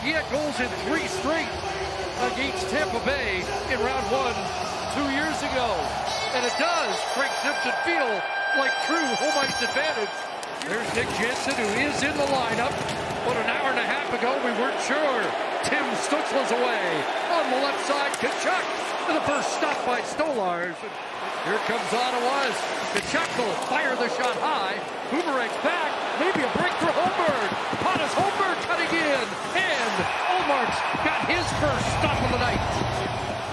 He had goals in 3 straight against Tampa Bay in round 1 2 years ago. And it does Frank Simpson feel like true home ice advantage. There's Nick Jensen, who is in the lineup. But an hour and a half ago, we weren't sure. Tim Stutzla's away. On the left side, Tkachuk. And the first stop by Stolarz. Here comes Ottawa. Tkachuk will fire the shot high. Boomerang's back. Maybe a break for Holmberg. Pontus Holmberg cutting in. And Ullmark's got his first stop of the night.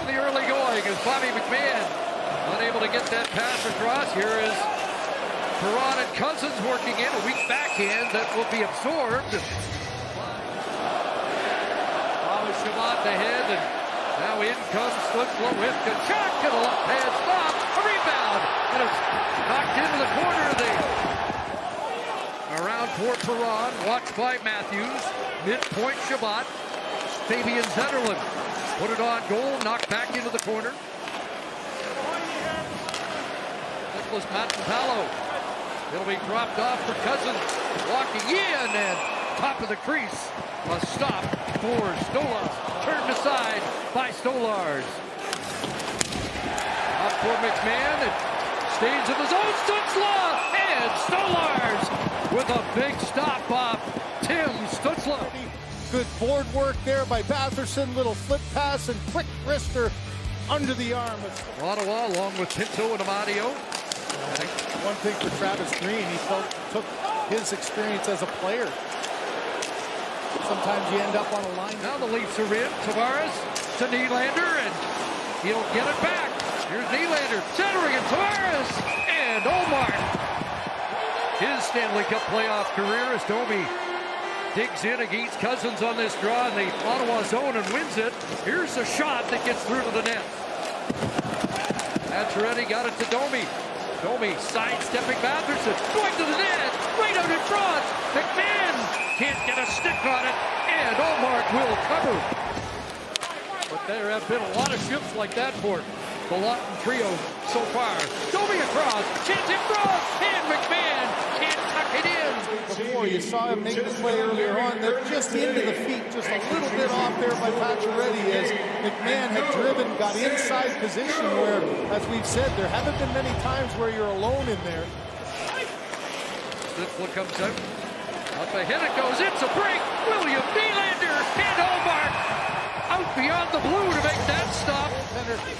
The early going is Bobby McMahon. Unable to get that pass across. Here is Perron and Cousins working in a weak backhand that will be absorbed. Chabot ahead, and now in comes Stutzla with Tkachuk and a left hand stop. A rebound, and it's knocked into the corner there. Around for Perron, watched by Matthews. Midpoint Chabot. Fabian Zetterlund put it on goal, knocked back into the corner. Nicholas Matanpalo. It'll be dropped off for Cousins. Walking in and top of the crease. A stop for Stolarz. Turned aside by Stolarz. Up for McMahon. It stays in the zone. Stutzla and Stolarz with a big stop off Tim Stutzla. Good board work there by Batherson. Little flip pass and quick wrister under the arm. Ottawa along with Pinto and Amadio. One thing for Travis Green, he took his experience as a player. Sometimes you end up on a line. Now the Leafs are in. Tavares to Nylander, and he'll get it back. Here's Nylander centering it. Tavares and Ullmark. His Stanley Cup playoff career as Domi digs in against Cousins on this draw in the Ottawa zone and wins it. Here's a shot that gets through to the net. That's ready. Got it to Domi. Domi sidestepping Batherson, going to the net, right out in front. McMahon can't get a stick on it, and Ullmark will cover. But there have been a lot of shifts like that for the Lawton trio so far. Domi across, chance in front, and McMahon can't tuck it in. Before you saw him make the play earlier on, they're just into the feet, just a little bit off there by Pacioretty as McMahon had driven, got inside position where, as we've said, there haven't been many times where you're alone in there. Stutzla comes out. Up ahead it goes. It's a break. William Nylander and Ullmark out beyond the blue to make that stop.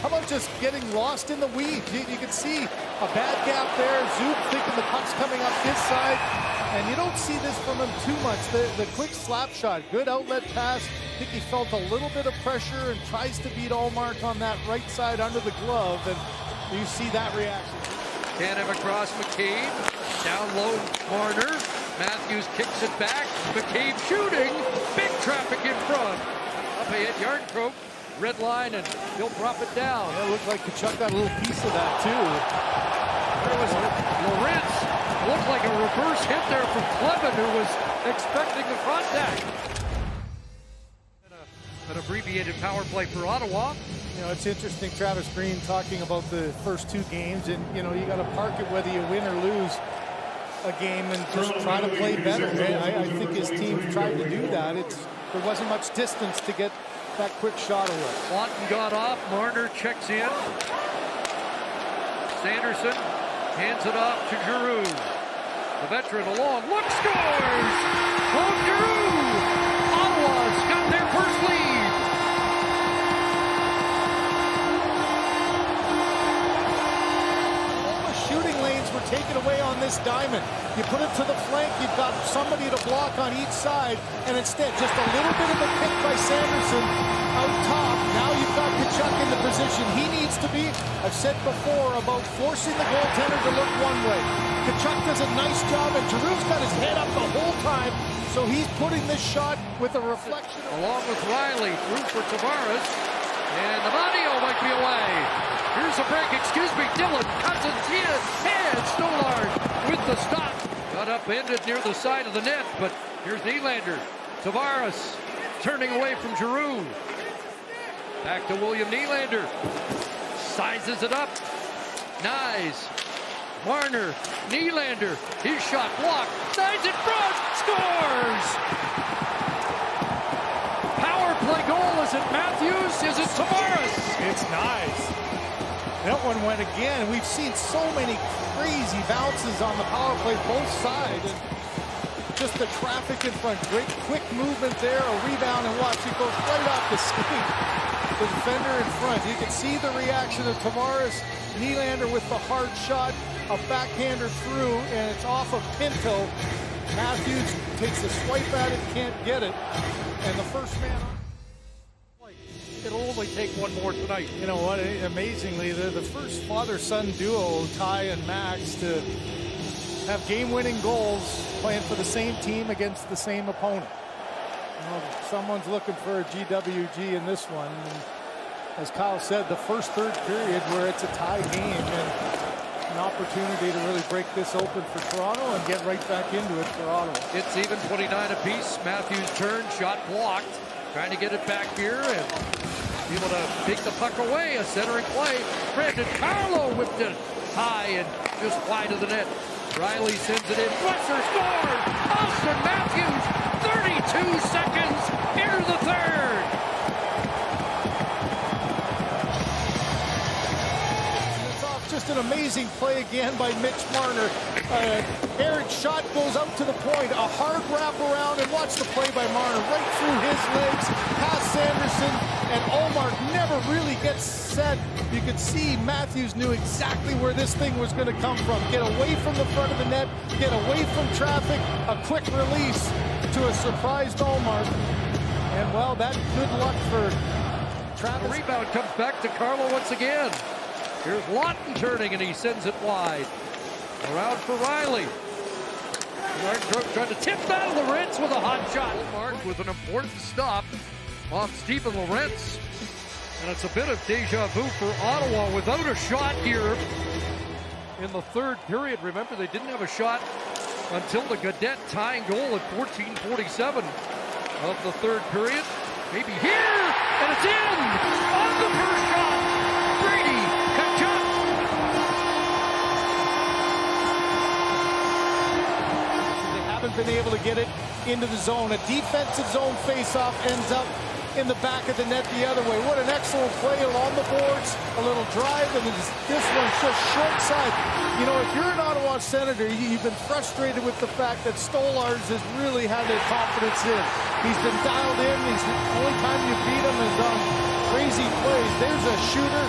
How about just getting lost in the weeds? You can see a bad gap there. Zook thinking the puck's coming up his side. And you don't see this from him too much. The quick slap shot, good outlet pass. I think he felt a little bit of pressure and tries to beat Ullmark on that right side under the glove. And you see that reaction. Tanev across McCabe. Down low, Marner. Matthews kicks it back. McCabe shooting. Big traffic in front. Up ahead, Yarncroke. Red line, and he'll drop it down. Yeah, it looked like Tkachuk got a little piece of that, too. There was Lawrence. Looked like a reverse hit there from Clevin, who was expecting the contact. An abbreviated power play for Ottawa. You know, it's interesting, Travis Green talking about the first 2 games, and, you know, you got to park it whether you win or lose a game and just try to play better. I think his team tried to do that. There wasn't much distance to get that quick shot away. Lawton got off. Marner checks in. Sanderson hands it off to Giroux. The veteran along. Look, scores! From Giroux! Ottawa's got their first lead. All the shooting lanes were taken away on this diamond. You put it to the flank, you've got somebody to block on each side, and instead just a little bit of a pick by Sanderson out top. Now you've got Tkachuk in the position he needs to be. I've said before about forcing the goaltender to look one way. Tkachuk does a nice job, and Giroux's got his head up the whole time, so he's putting this shot with a reflection. Along with Riley, through for Tavares, and Amadio might be away. Here's a break, excuse me, Dylan Cousins in, and Stolarz with the stop. Got upended near the side of the net, but here's Nylander. Tavares turning away from Giroux. Back to William Nylander. Sizes it up. Nice. Marner, Nylander, his shot blocked. Sides in front, scores! It's nice. That one went again. We've seen so many crazy bounces on the power play, both sides. And just the traffic in front. Great quick movement there. A rebound, and watch, it goes right off the skate. The defender in front. You can see the reaction of Tavares Nylander with the hard shot. A backhander through, and it's off of Pinto. Matthews takes a swipe at it, can't get it. And the first man on. It'll only take one more tonight. You know what? Amazingly, they're the first father-son duo, Ty and Max, to have game-winning goals playing for the same team against the same opponent. You know, someone's looking for a GWG in this one. And as Kyle said, the first third period where it's a tie game and an opportunity to really break this open for Toronto and get right back into it for Ottawa. It's even 29 apiece. Matthews turn, shot blocked. Trying to get it back here and able to take the puck away. A centering play. Brandon Carlo whipped it high and just wide of the net. Riley sends it in. Fletcher scores! Austin Matthews, 32 seconds into the third. It's off. Just an amazing play again by Mitch Marner. Eric's shot goes out to the point. A hard wrap around, and watch the play by Marner. Right through his legs, past Sanderson, and Omar never really gets set. You could see Matthews knew exactly where this thing was going to come from. Get away from the front of the net, get away from traffic, a quick release to a surprised Omar. And, well, that's good luck for Travis. The rebound comes back to Carlo once again. Here's Lawton turning, and he sends it wide. Around for Riley. Mark trying to tip that of Lorentz with a hot shot. Mark with an important stop off Stephen Lorentz. And it's a bit of deja vu for Ottawa without a shot here in the third period. Remember, they didn't have a shot until the Gaudette tying goal at 14:47 of the third period. Maybe here, and it's in on the first shot. Brady Tkachuk. They haven't been able to get it into the zone. A defensive zone faceoff ends up in the back of the net the other way. What an excellent play along the boards. A little drive, and this one's just short side. You know, if you're an Ottawa Senator, you've been frustrated with the fact that Stolarz has really had their confidence in. He's been dialed in. The only time you beat him is on crazy plays. There's a shooter.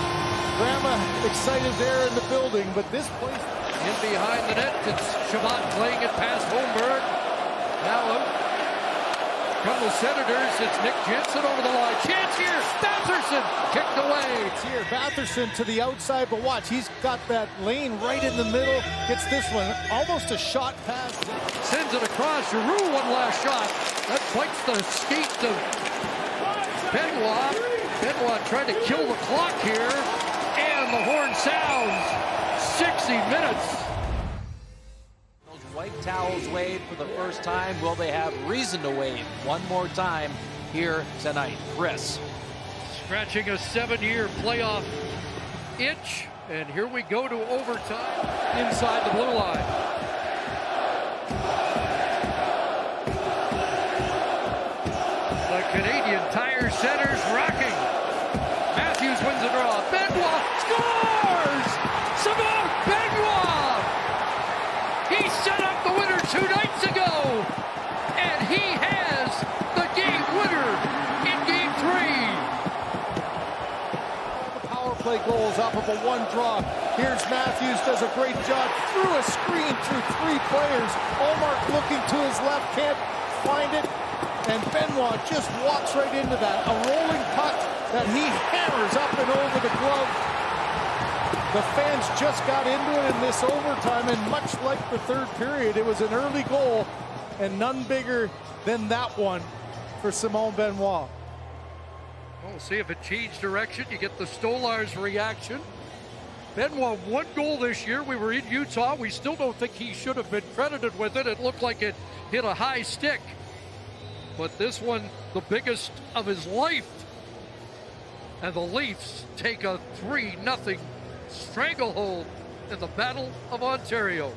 Grandma excited there in the building, but this place... In behind the net, it's Shabbat playing it past Holmberg. Now out. From the Senators, it's Nick Jensen over the line. Chance here, Batherson kicked away. It's here, Batherson to the outside, but watch, he's got that lane right in the middle. Gets this one, almost a shot pass. Sends it across, Giroux, one last shot. That bites the skate of Benoit. Benoit trying to kill the clock here, and the horn sounds. 60 minutes. White towels waved for the first time. Will they have reason to wave one more time here tonight? Chris. Scratching a 7-year playoff itch. And here we go to overtime inside the blue line. The Canadian Tire Centers rocking. Matthews wins the draw. Benoit scores! Simon Benoit! He set up the winner 2 nights ago, and he has the game winner in Game 3. The power play goals off of a one draw. Here's Matthews, does a great job through a screen through 3 players. Omar looking to his left, can't find it, and Benoit just walks right into that. A rolling puck that he hammers up and over the glove. The fans just got into it in this overtime, and much like the third period, it was an early goal, and none bigger than that one for Simon Benoit. We'll see if it changed direction. You get the Stolarz reaction. Benoit 1 goal this year. We were in Utah. We still don't think he should have been credited with it. It looked like it hit a high stick. But this one, the biggest of his life. And the Leafs take a 3-0 stranglehold in the Battle of Ontario.